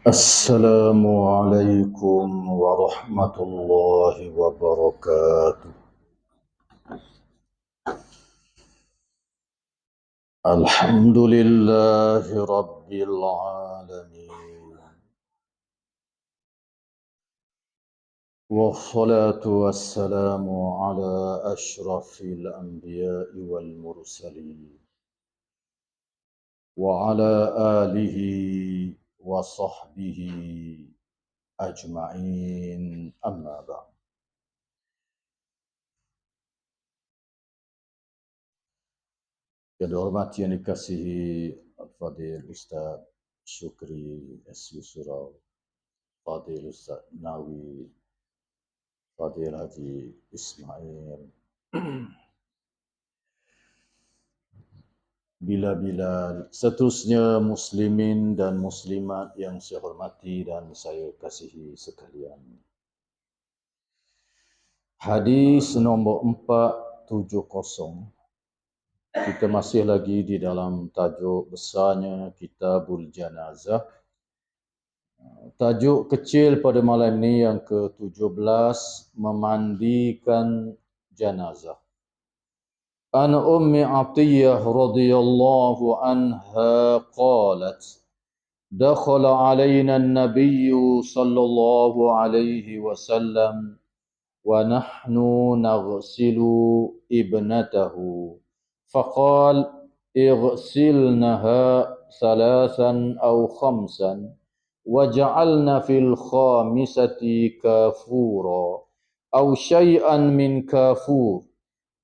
السلام عليكم ورحمة الله وبركاته. الحمد لله رب العالمين، والصلاة والسلام على أشرف الأنبياء والمرسلين وعلى آله وصحبه أجمعين، أما بعد. Yang dihormati yang dikasihi Al-Fadil Ustaz Syukri S.U. Surau, Fadil Ustaz Nawi, Fadil Haji Ismail, bila-bila seterusnya muslimin dan muslimat yang saya hormati dan saya kasihi sekalian. Hadis nombor 470. Kita masih lagi di dalam tajuk besarnya Kitabul Janazah. Tajuk kecil pada malam ini yang ke-17, memandikan jenazah. An Ummi Atiyah radhiyallahu anha qalat, dakhala alaina an-nabiy sallallahu alaihi wasallam wa nahnu naghsilu ibnatahu faqala ighsilnaha thalathan aw khamsan وجعلنا في الخامسة كافورا أو شيئا من كافور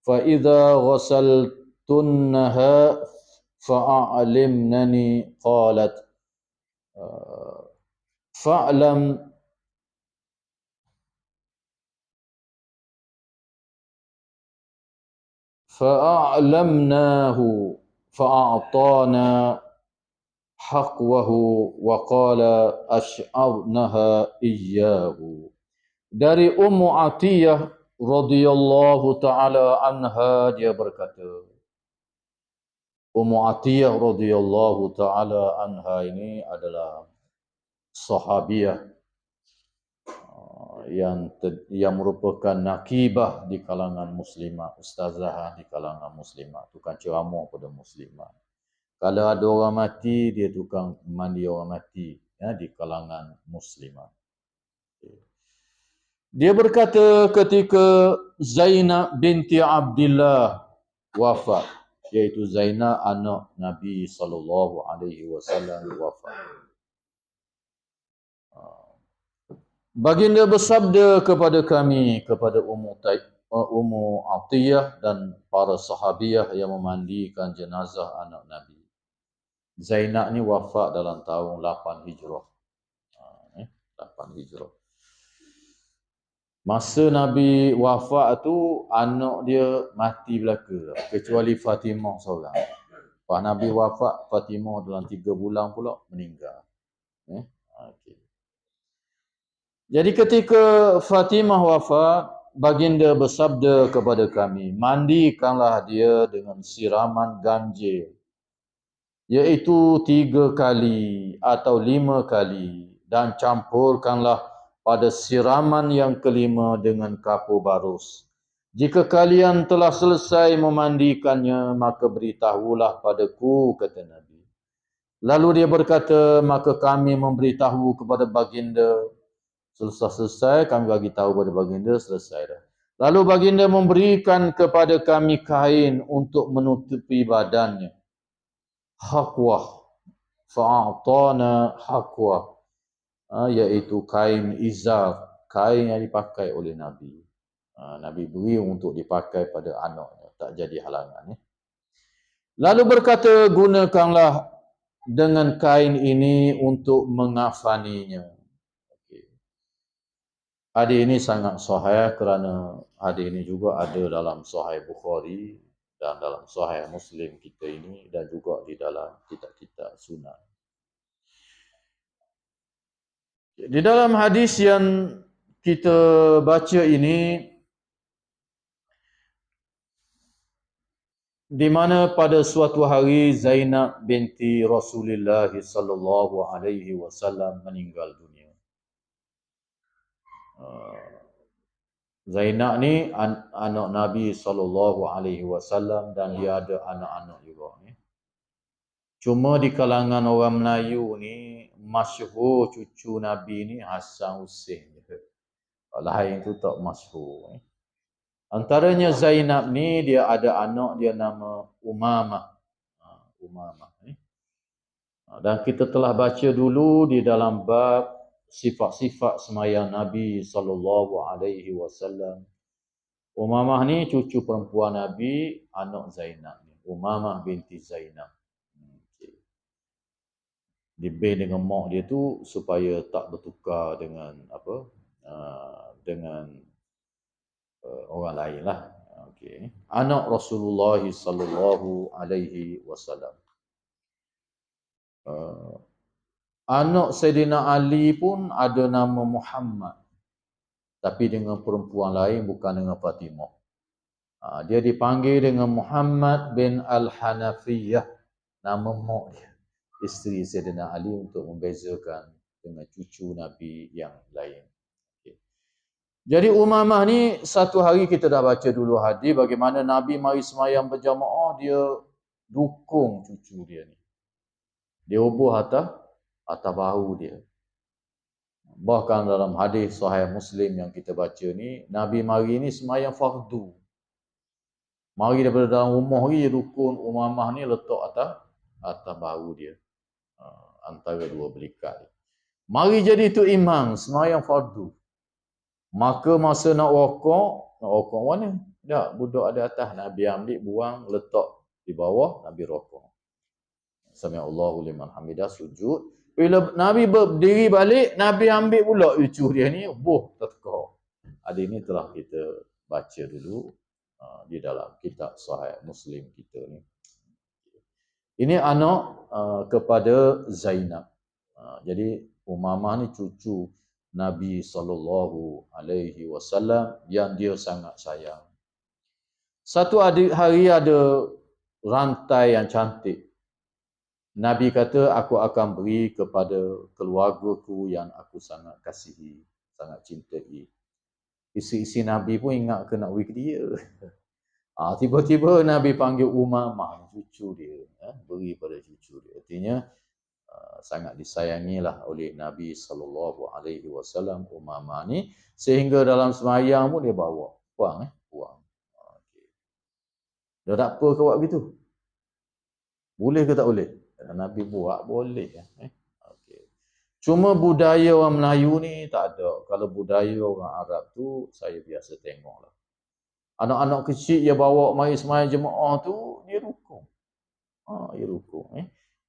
فإذا غسلتنها فأعلمنني قالت فأعلمناه فأعطانا haqwahu wa qala ash'arnaha iyyahu. Dari Ummu Atiyah radhiyallahu taala anha, dia berkata, Ummu Atiyah radhiyallahu taala anha ini adalah sahabiah yang merupakan nakibah di kalangan muslimah, ustazah di kalangan muslimah, tukang ceramah pada muslimah. Kalau ada orang mati, dia tukang mandi orang mati di kalangan muslimah. Dia berkata ketika Zainab binti Abdullah wafat, iaitu Zainab anak Nabi sallallahu alaihi wasallam wafat. Baginda bersabda kepada kami, kepada Ummu Atiyah dan para sahabiah yang memandikan jenazah anak Nabi. Zainab ni wafat dalam tahun 8 Hijrah. 8 Hijrah. Masa Nabi wafat tu, anak dia mati belaka, kecuali Fatimah seorang. Pas Nabi wafat, Fatimah dalam 3 bulan pula meninggal. Okay. Jadi ketika Fatimah wafat, baginda bersabda kepada kami, mandikanlah dia dengan siraman ganjil, iaitu 3 kali atau 5 kali, dan campurkanlah pada siraman yang kelima dengan kapur barus. Jika kalian telah selesai memandikannya, maka beritahulah padaku, kata Nabi. Lalu dia berkata, maka kami memberitahu kepada baginda. Selesai kami bagi tahu kepada baginda, selesai dah. Lalu baginda memberikan kepada kami kain untuk menutupi badannya. Haqwah, fa'atana haqwah, iaitu kain izar, kain yang dipakai oleh Nabi. Nabi beri untuk dipakai pada anaknya, tak jadi halangan. Lalu berkata, gunakanlah dengan kain ini untuk mengafaninya. Hadis ini sangat sahih kerana hadis ini juga ada dalam Sahih Bukhari dan dalam Sahih Muslim kita ini, dan juga di dalam kitab-kitab sunnah. Di dalam hadis yang kita baca ini, di mana pada suatu hari Zainab binti Rasulullah sallallahu alaihi wasallam meninggal dunia. Zainab ni anak Nabi sallallahu alaihi wasallam dan dia ada anak-anak juga ni. Cuma di kalangan orang Melayu ni masyhur cucu Nabi ni Hasan Hussein je. Lain tu tak masyhur. Antaranya Zainab ni dia ada anak dia nama Umamah. Umamah ni. Dan kita telah baca dulu di dalam bab sifat-sifat sembahyang Nabi sallallahu alaihi wasallam. Umamah ni cucu perempuan Nabi, anak Zainab ni. Umamah binti Zainab. Dibeli dengan mak dia tu supaya tak bertukar dengan apa? Dengan orang lain lah. Okey. Anak Rasulullah sallallahu alaihi wasallam. Anak Sayyidina Ali pun ada nama Muhammad. Tapi dengan perempuan lain, bukan dengan Fatimah. Dia dipanggil dengan Muhammad bin Al-Hanafiyah. Nama mak dia. Isteri Sayyidina Ali untuk membezakan dengan cucu Nabi yang lain. Okay. Jadi Umamah ni, satu hari kita dah baca dulu hadis bagaimana Nabi mari semayang berjamaah, dia dukung cucu dia ni. Dia ubuh atas bahu dia. Bahkan dalam hadis Sahih Muslim yang kita baca ni, Nabi mari ni semayang fardu. Mari daripada dalam rumah dia dukun Umamah ni letak atas bahu dia. Antara dua belikat. Mari jadi tu imam semayang fardu. Maka masa nak rokok mana? Tak, budak ada atas, Nabi ambil buang letak di bawah, Nabi rokok. Sami'allahu liman hamidah, sujud. Bila Nabi berdiri balik, Nabi ambil pula cucu dia ni, tertekau. Hadis ni telah kita baca dulu di dalam kitab Sahih Muslim kita ni. Ini anak kepada Zainab. Jadi Umamah ni cucu Nabi sallallahu alaihi wasallam yang dia sangat sayang. Satu hari ada rantai yang cantik. Nabi kata, aku akan beri kepada keluargaku yang aku sangat kasihi, sangat cintai. Isi-isi Nabi pun ingat ke nak beri ke dia. Tiba-tiba Nabi panggil Umamah, cucu dia, beri pada cucu dia. Artinya sangat disayangilah oleh Nabi sallallahu alaihi wasallam Umamah ni, sehingga dalam sembahyang pun dia bawa puang. Okay. Dia tak apa ke buat begitu? Boleh ke tak boleh? Nabi buat boleh. Okay. Cuma budaya orang Melayu ni tak ada. Kalau budaya orang Arab tu saya biasa tengoklah. Anak-anak kecil dia bawa mari sembahyang jemaah tu, dia rukuk. Dia rukuk.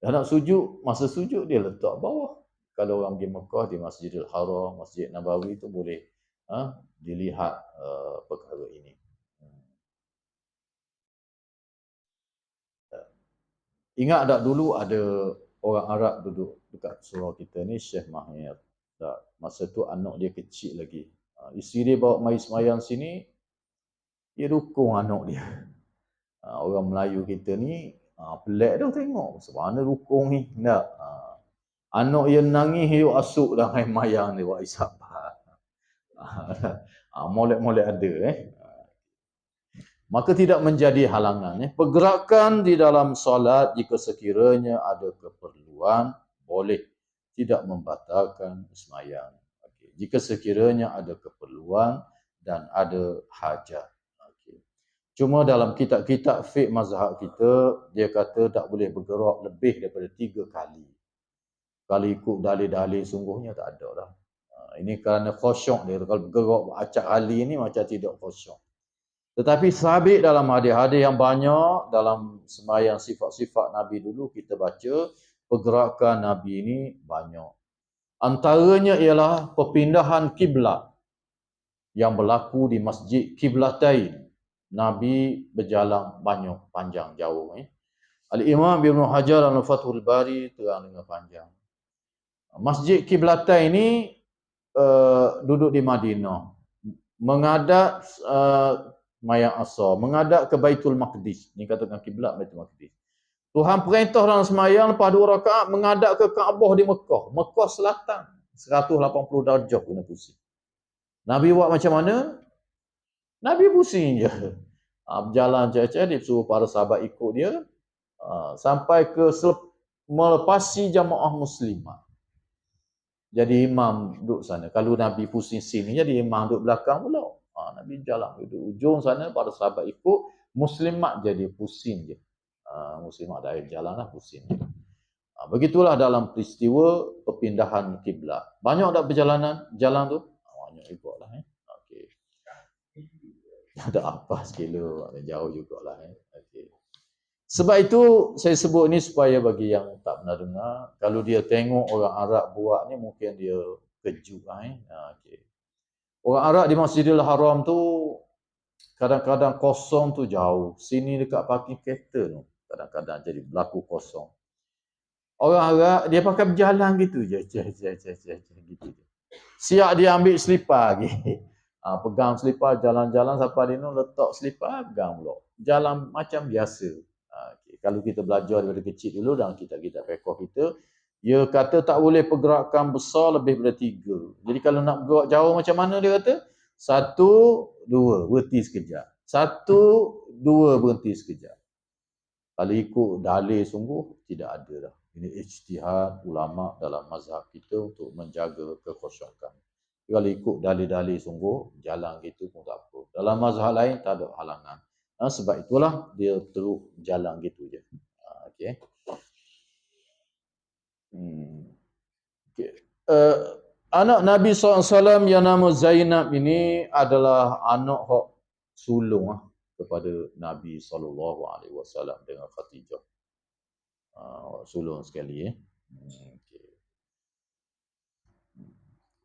Dah nak sujud, masa sujud dia letak bawah. Kalau orang pergi Mekah di Masjidil Haram, Masjid Nabawi tu boleh dilihat perkara ini. Ingat tak dulu ada orang Arab duduk dekat surau kita ni, Syekh Mahir. Masa tu anak dia kecil lagi. Isteri dia bawa mari sembahyang sini, dia dukung anak dia. Orang Melayu kita ni pelik dah tengok. Sebana dukung ni. Tak. Anak yang nangis, dia asuk dalam air mayang dia buat isabat. Molek-molek ada. Maka tidak menjadi halangan. Pergerakan di dalam solat jika sekiranya ada keperluan, boleh. Tidak membatalkan sembahyang. Jika sekiranya ada keperluan dan ada hajat. Cuma dalam kitab-kitab fiqh mazhab kita, dia kata tak boleh bergerak lebih daripada 3 kali. Kalau ikut dalil-dalil sungguhnya tak ada dah. Ini kerana khusyuk dia. Kalau bergerak acak kali ni macam tidak khusyuk. Tetapi sabit dalam hadis-hadis yang banyak, dalam sembahyang sifat-sifat Nabi dulu kita baca, pergerakan Nabi ini banyak. Antaranya ialah perpindahan kiblat yang berlaku di Masjid Qiblatain. Nabi berjalan banyak, panjang, jauh. Al-Imam Ibn Hajar Al-Fathul Bari terang dengan panjang. Masjid Qiblatain ini duduk di Madinah. Menghadap semayang asar, menghadap ke Baitul Maqdis. Ni katakan kiblat Baitul Maqdis. Tuhan perintah dalam semayang lepas 2 rakaat menghadap ke Kaabah di Mekah. Mekah selatan. 180 darjah kena pusing. Nabi buat macam mana? Nabi pusing je. Berjalan cecah, dia suruh para sahabat ikut dia. Sampai ke melepasi jamaah muslimah. Jadi imam duduk sana. Kalau Nabi pusing sini, jadi imam duduk belakang pula. Nabi jalan duduk ujung sana, para sahabat ikut. Muslimat jadi pusing je. Muslimat dari jalan lah pusing je. Begitulah dalam peristiwa perpindahan kiblat. Banyak tak perjalanan jalan tu? Banyak juga lah. Okay. Ada apa sekilo, ada jauh jugalah. Okay. Sebab itu saya sebut ni supaya bagi yang tak pernah dengar, kalau dia tengok orang Arab buat ni mungkin dia kejut lah. Okay. Orang Arab di Masjidil Haram tu kadang-kadang kosong tu jauh. Sini dekat parking kereta tu kadang-kadang jadi berlaku kosong. Orang Arab dia pakai berjalan gitu je. Gitu je. Siap dia ambil selipar lagi. Pegang selipar jalan-jalan sampai dia letak selipar pegang pula. Jalan macam biasa. Okay. Kalau kita belajar daripada kecil dulu dalam kitab-kitab fiqh kita, dia kata tak boleh pergerakan besar lebih daripada 3. Jadi kalau nak bergerak jauh macam mana dia kata? 1, 2, berhenti sekejap. 1, 2, berhenti sekejap. Kalau ikut dalil sungguh, tidak ada dah. Ini ijtihad ulama dalam mazhab kita untuk menjaga kekhusyukan. Kalau ikut dalil-dalil sungguh, jalan gitu pun tak apa. Dalam mazhab lain tak ada halangan. Sebab itulah dia terus jalan gitu je. Okay. Okay. Anak Nabi SAW yang nama Zainab ini adalah anak hak sulung kepada Nabi SAW dengan Khadijah. Sulung sekali. Okay.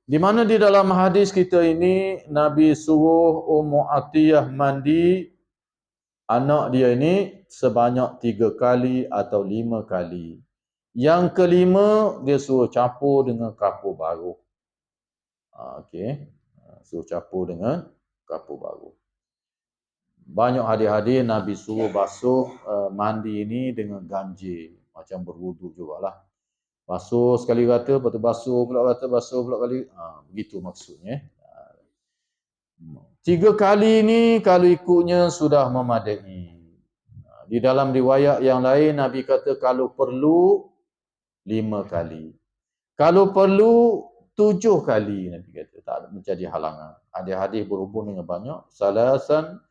Di mana di dalam hadis kita ini Nabi suruh Ummu Atiyah mandi anak dia ini sebanyak 3 kali atau 5 kali. Yang kelima dia suruh campur dengan kapur baru. Okey. Suruh campur dengan kapur baru. Banyak hadis-hadis Nabi suruh basuh mandi ini dengan ganjil. Macam berwudu jugalah. Basuh sekali rata, lepas tu basuh pula rata, basuh pula kali. Begitu maksudnya. 3 kali ni kalau ikutnya sudah memadai. Di dalam riwayat yang lain Nabi kata kalau perlu 5 kali. Kalau perlu 7 kali Nabi kata. Tak menjadi halangan. Ada hadis berhubung dengan banyak. Salasan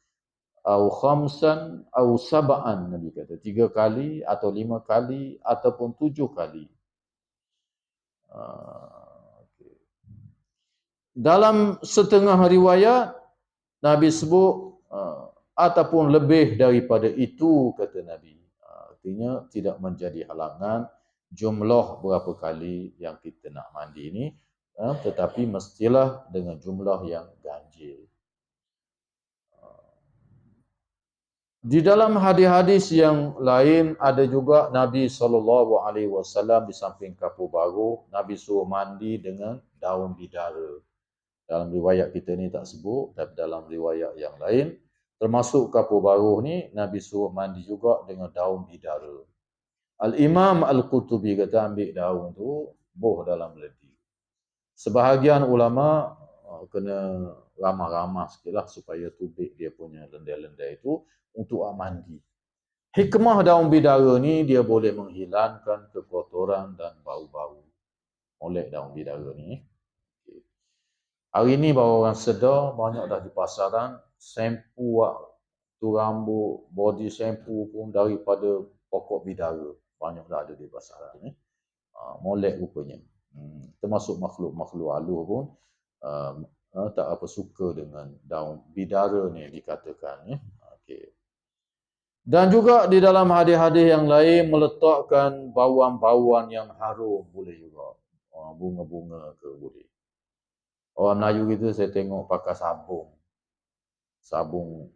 au khamsan au sab'an Nabi kata. 3 kali atau 5 kali ataupun 7 kali. Okay. Dalam setengah riwayat Nabi sebut ataupun lebih daripada itu kata Nabi. Artinya tidak menjadi halangan jumlah berapa kali yang kita nak mandi ini, tetapi mestilah dengan jumlah yang ganjil. Di dalam hadis-hadis yang lain ada juga Nabi SAW di samping kapur baru, Nabi suruh mandi dengan daun bidara. Dalam riwayat kita ni tak sebut, tapi dalam riwayat yang lain, termasuk kapur baru ni, Nabi suruh mandi juga dengan daun bidara. Al-Imam Al-Qutubi kata ambil daun tu, boh dalam ledi. Sebahagian ulama kena ramah-ramah sikitlah supaya tubik dia punya lendai-lendai itu untuk mandi. Hikmah daun bidara ni dia boleh menghilangkan kekotoran dan bau-bau. Molek daun bidara ni. Hari ni baru orang sedar, banyak dah di pasaran, shampoo tu rambut, body shampoo pun daripada pokok bidara. Banyak dah ada di pasaran ni. Molek rupanya. Termasuk makhluk-makhluk halus pun tak apa suka dengan daun bidara ni dikatakan. Okay. Dan juga di dalam hadis-hadis yang lain meletakkan bauan-bauan yang harum boleh juga. Bunga-bunga ke boleh. Orang Melayu kita saya tengok pakai sabun. Sabun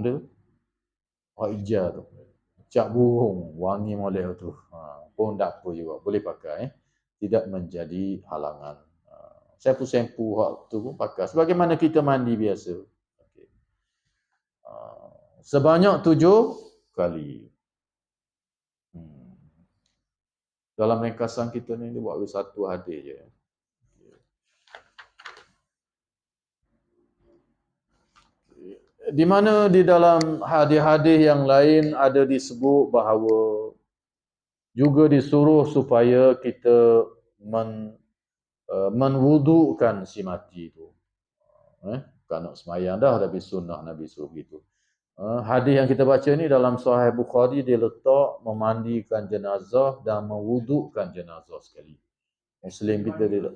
dia hijau tu. Cap burung, wangi molek tu. Pun tak apa juga, boleh pakai. Tidak menjadi halangan. Shampoo hak tu pun pakai. Sebagaimana kita mandi biasa. Okay. Sebanyak 7 kali. Dalam ringkasan kita ni dia buat satu hadis je. Di mana di dalam hadis-hadis yang lain ada disebut bahawa juga disuruh supaya kita menwudukan si mati itu. Bukan nak semayang dah, tapi sunnah Nabi suruh begitu. Hadis yang kita baca ni dalam Sahih Bukhari, dia letak memandikan jenazah dan mewudukan jenazah sekali. Muslim kita dia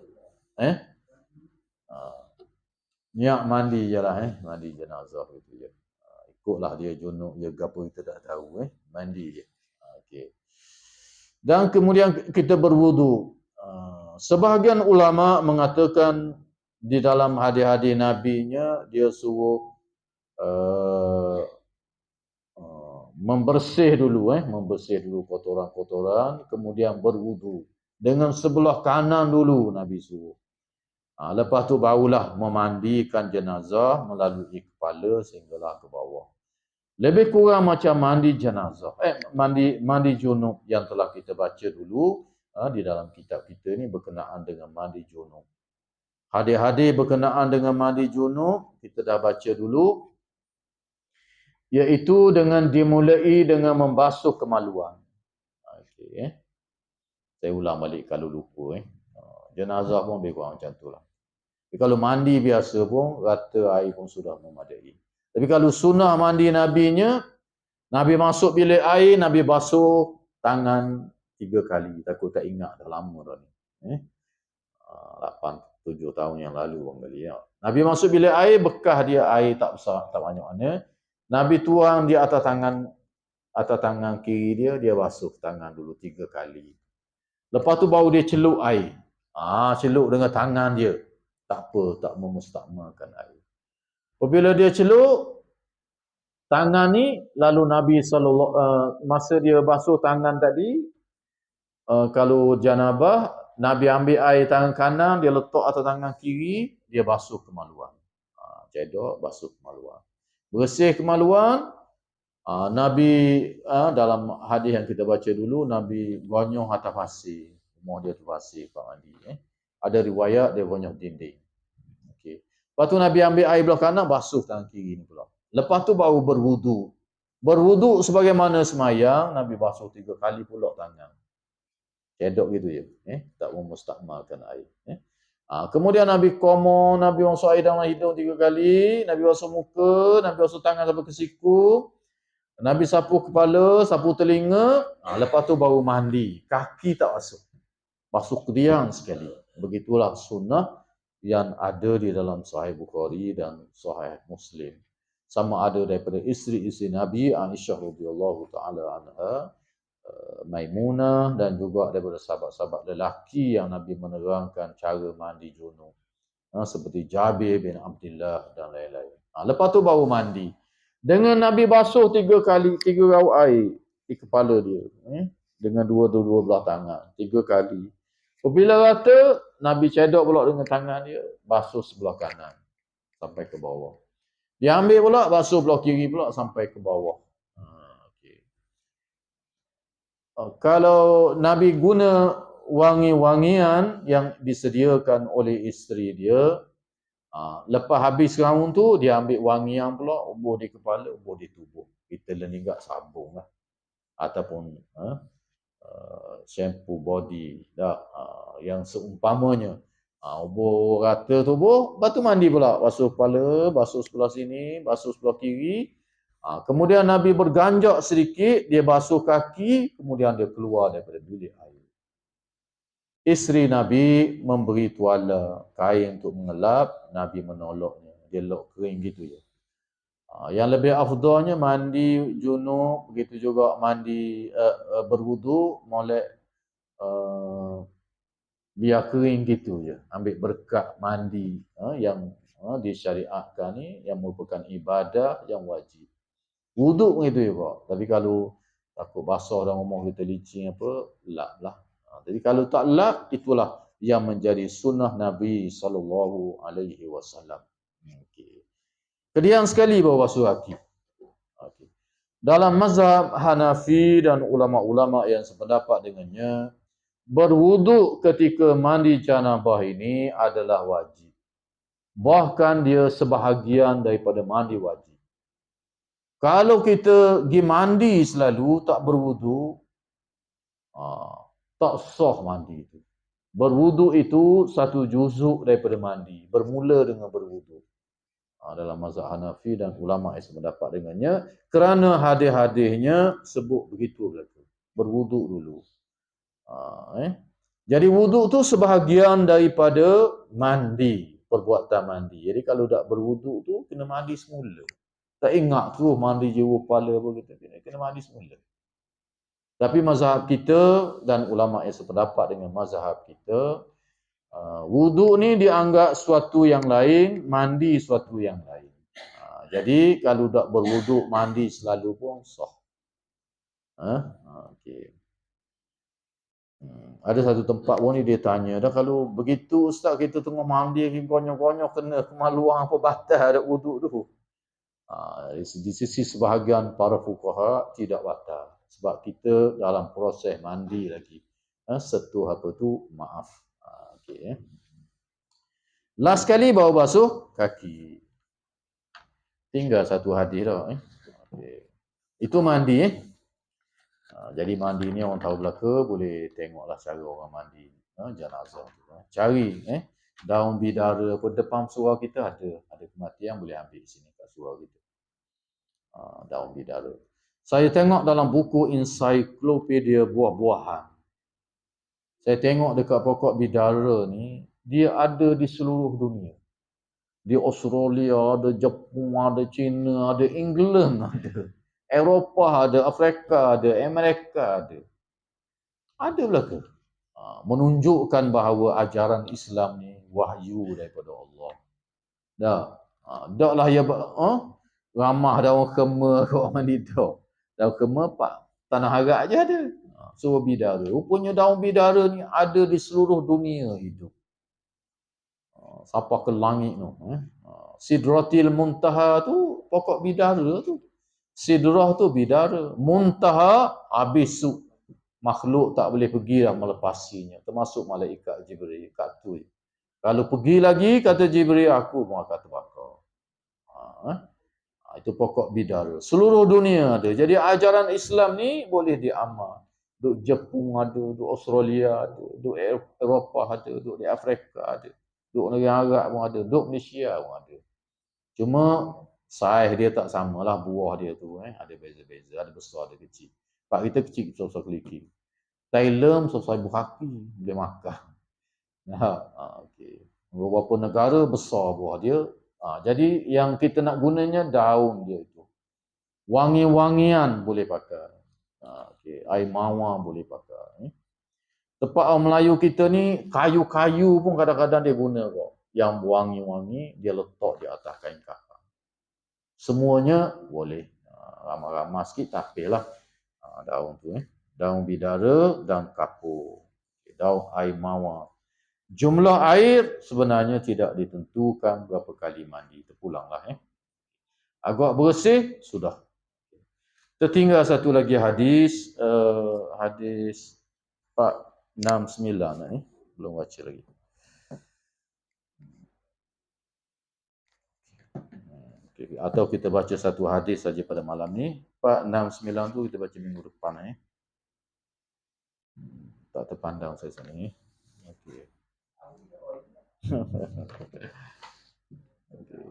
niat mandi je lah, mandi jenazah gitu je. Ikutlah dia junub, dia gapo kita tak tahu, mandi je. Okey. Dan kemudian kita berwudu. Sebahagian ulama mengatakan di dalam hadis-hadis nabinya dia suruh membersih dulu kotoran-kotoran, kemudian berwudu dengan sebelah kanan dulu Nabi suruh. Lepas tu barulah memandikan jenazah melalui kepala sehinggalah ke bawah. Lebih kurang macam mandi jenazah. Mandi junub yang telah kita baca dulu di dalam kitab kita ni berkenaan dengan mandi junub. Hadis-hadis berkenaan dengan mandi junub kita dah baca dulu, iaitu dengan dimulai dengan membasuh kemaluan. Okey, saya ulang balik kalau lupa. Jenazah pun lebih kurang macam tu lah. Kalau mandi biasa pun rata air pun sudah memadai. Tapi kalau sunnah mandi nabinya, Nabi masuk bilik air, Nabi basuh tangan 3 kali. Takut tak ingat, dah lama dah ni. 8-7 tahun yang lalu bang kali ya. Nabi masuk bilik air, bekas dia air tak besar, tak banyak mana. Nabi tuang di atas tangan kiri dia basuh tangan dulu 3 kali. Lepas tu baru dia celup air. Celup dengan tangan dia. Tak apa, tak memustakmalkan air. Apabila dia celup tangan ni, lalu Nabi masa dia basuh tangan tadi, kalau janabah, Nabi ambil air tangan kanan, dia letak atas tangan kiri, dia basuh kemaluan. Cedok, basuh kemaluan. Bersih kemaluan, Nabi dalam hadis yang kita baca dulu, Nabi gonyong atas pasir. Rumah dia tu pasir, Pak Mandi. Ada riwayat dia gonyong dinding. Okey. Lepas tu Nabi ambil air belah kanan, basuh tangan kiri ni pula. Lepas tu baru berwudu. Berwudu sebagaimana semayang, Nabi basuh 3 kali pula tangan. Cedok gitu je. Tak memustakmalkan air. Kemudian Nabi komo, Nabi basuh air dalam hidung 3 kali, Nabi basuh muka, Nabi basuh tangan sampai ke siku, Nabi sapu kepala, sapu telinga, lepas tu baru mandi. Kaki tak basuh. Basuh kediang sekali. Begitulah sunnah yang ada di dalam Sahih Bukhari dan Sahih Muslim. Sama ada daripada isteri-isteri Nabi, Aisyah radhiyallahu taala anha, Maimunah, dan juga daripada sahabat-sahabat lelaki yang Nabi menerangkan cara mandi junub. Seperti Jabir bin Abdullah dan lain-lain. Lepas tu baru mandi. Dengan Nabi basuh 3 kali, 3 raut air di kepala dia. Dengan dua belah tangan. 3 kali. Apabila rata, Nabi cedok pula dengan tangan dia, basuh sebelah kanan sampai ke bawah. Dia ambil pula, basuh belah kiri pula sampai ke bawah. Okay. Kalau Nabi guna wangi-wangian yang disediakan oleh isteri dia, lepas habis raun tu, dia ambil wangian pula, ubur di kepala, ubur di tubuh. Kita leningak sabun lah. Ataupun shampoo body dah, yang seumpamanya. Ubur rata tubuh, lepas tu mandi pula. Basuh kepala, basuh sebelah sini, basuh sebelah kiri. Kemudian Nabi berganjak sedikit, dia basuh kaki, kemudian dia keluar daripada bilik air. Isteri Nabi memberi tuala, kain untuk mengelap, Nabi menolaknya. Dia lok kering gitu je. Yang lebih afdalnya mandi junub, begitu juga mandi berwudu, molek biar kering gitu je. Ambil berkat mandi yang disyariatkan ni, yang merupakan ibadah yang wajib. Wuduk begitu juga. Tapi kalau takut basah dalam rumah kita licin apa, lap lah. Jadi kalau tak lap, itulah yang menjadi sunnah Nabi SAW. Okey. Kedian sekali baru basuh kaki. Dalam mazhab Hanafi dan ulama-ulama yang sependapat dengannya, berwuduk ketika mandi janabah ini adalah wajib. Bahkan dia sebahagian daripada mandi wajib. Kalau kita pergi mandi selalu tak berwuduk, tak sah mandi itu. Berwuduk itu satu juzuk daripada mandi. Bermula dengan berwuduk. Dalam mazhab Hanafi dan ulama yang sependapat dengannya, kerana hadis-hadisnya sebut begitu berlaku. Berwuduk dulu. Jadi wuduk tu sebahagian daripada mandi, perbuatan mandi. Jadi kalau tak berwuduk tu kena mandi semula. Tak ingat tu mandi jiwa kepala apa kita kena mandi semula. Tapi mazhab kita dan ulama yang sependapat dengan mazhab kita, wuduk ni dianggap suatu yang lain, mandi suatu yang lain. Jadi kalau tak berwuduk mandi selalu pun sah. Okey. Ada satu tempat pun ni dia tanya, dah kalau begitu ustaz kita tengah mandi lagi konyol-konyol kena kemaluan apa batal ada wuduk tu. Di sisi sebahagian para fuqaha tidak batal sebab kita dalam proses mandi lagi. Setuh apa tu maaf. Okey. Last kali baru basuh kaki. Tinggal satu hadis dah. Okay. Itu mandi. Jadi mandi ni orang tahu belaka boleh tengoklah cara orang mandi jenazah. Cari daun bidara apa depan surau kita ada kematian boleh ambil sini kat surau kita. Daun bidara. Saya tengok dalam buku ensiklopedia buah-buahan. Saya tengok dekat pokok bidara ni dia ada di seluruh dunia. Di Australia, ada Jepun, ada China, ada England, ada Eropah, ada Afrika, ada Amerika, ada. Ada belaka. Menunjukkan bahawa ajaran Islam ni wahyu daripada Allah. Daklah ya ramah daun kema orang mandi tu. Daun kema pak tanah harap aja ada. So bidara. Rupanya daun bidara ni ada di seluruh dunia hidup. Sampai ke langit tu. Sidratil Muntaha tu pokok bidara tu. Sidrah tu bidara. Muntaha habis su. Makhluk tak boleh pergi dah melepasinya. Termasuk malaikat Jibril. Kat tu. Kalau pergi lagi kata Jibril aku pun akan terbakar. Itu pokok bidara. Seluruh dunia ada. Jadi ajaran Islam ni boleh diamal. Duk Jepun ada, duk Australia ada, duk Eropah ada, duk di Afrika ada. Duk negara Arab pun ada, duk Malaysia pun ada. Cuma saiz dia tak samalah buah dia tu ada beza-beza, ada besar ada kecil. Pak kita kecil besar keliki. Thailand besar ibu kaki boleh makan. Okey. Beberapa negara besar buah dia. Jadi yang kita nak gunanya daun dia itu. Wangi-wangian boleh pakai. Okey, air mawar boleh pakai. Tempat orang Melayu kita ni, kayu-kayu pun kadang-kadang dia guna kok. Yang wangi-wangi, dia letak di atas kain kafan. Semuanya boleh. Ramah-ramah sikit, tapi lah. Daun tu. Daun bidara dan kapur. Daun air mawar. Jumlah air sebenarnya tidak ditentukan berapa kali mandi. Terpulanglah. Agak bersih, sudah. Tertinggal satu lagi hadis. Hadis 469 belum baca lagi. Okay. Atau kita baca satu hadis saja pada malam ni. 469 tu kita baca minggu depan Tak terpandang saya sana ni. Okey. Okay.